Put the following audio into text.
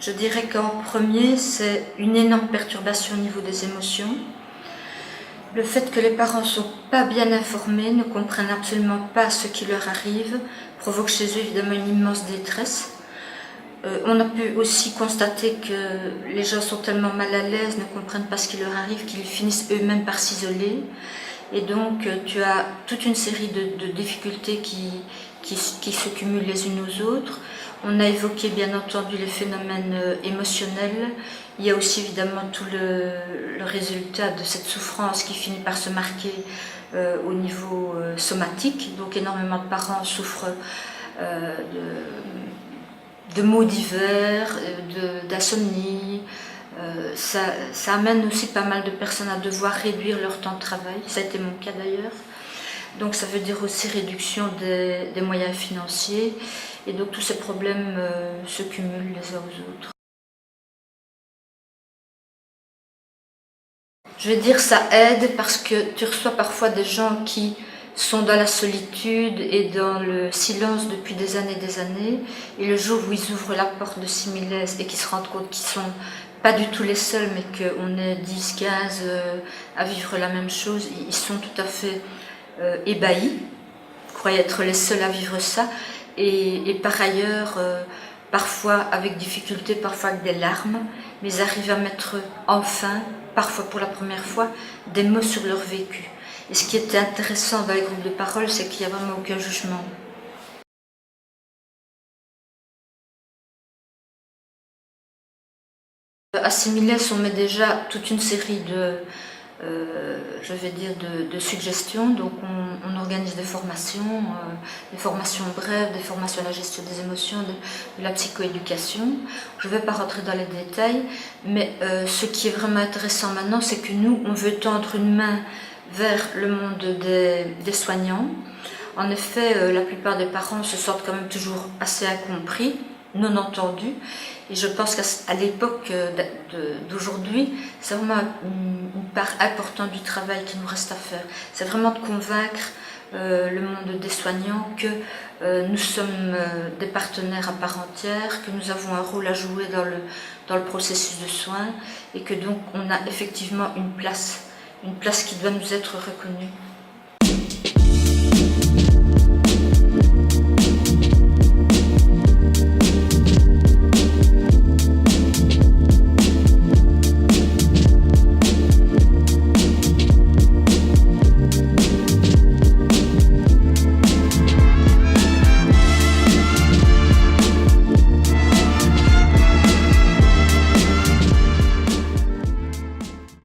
Je dirais qu'en premier, c'est une énorme perturbation au niveau des émotions. Le fait que les parents ne sont pas bien informés, ne comprennent absolument pas ce qui leur arrive, provoque chez eux évidemment une immense détresse. On a pu aussi constater que les gens sont tellement mal à l'aise, ne comprennent pas ce qui leur arrive, qu'ils finissent eux-mêmes par s'isoler. Et donc tu as toute une série de difficultés qui se cumulent les unes aux autres. On a évoqué bien entendu les phénomènes émotionnels. Il y a aussi évidemment tout le résultat de cette souffrance qui finit par se marquer au niveau somatique. Donc énormément de parents souffrent de maux divers, d'insomnie. Ça amène aussi pas mal de personnes à devoir réduire leur temps de travail. Ça a été mon cas d'ailleurs. Donc ça veut dire aussi réduction des moyens financiers. Et donc tous ces problèmes se cumulent les uns aux autres. Je vais dire ça aide parce que tu reçois parfois des gens qui sont dans la solitude et dans le silence depuis des années, et le jour où ils ouvrent la porte de Similès et qu'ils se rendent compte qu'ils sont pas du tout les seuls, mais qu'on est 10, 15 à vivre la même chose, ils sont tout à fait ébahis, ils croyaient être les seuls à vivre ça, et par ailleurs, parfois avec difficulté, parfois avec des larmes, mais ils arrivent à mettre enfin, parfois pour la première fois, des mots sur leur vécu. Et ce qui était intéressant dans les groupes de parole, c'est qu'il n'y a vraiment aucun jugement. À Similès, on met déjà toute une série de suggestions. Donc on organise des formations brèves, des formations à la gestion des émotions, de la psychoéducation. Je ne vais pas rentrer dans les détails, mais ce qui est vraiment intéressant maintenant, c'est que nous, on veut tendre une main vers le monde des soignants. En effet, la plupart des parents se sentent quand même toujours assez incompris, non entendus. Et je pense qu'à l'époque d'aujourd'hui, c'est vraiment une part importante du travail qui nous reste à faire. C'est vraiment de convaincre le monde des soignants que nous sommes des partenaires à part entière, que nous avons un rôle à jouer dans le processus de soins et que donc on a effectivement une place qui doit nous être reconnue.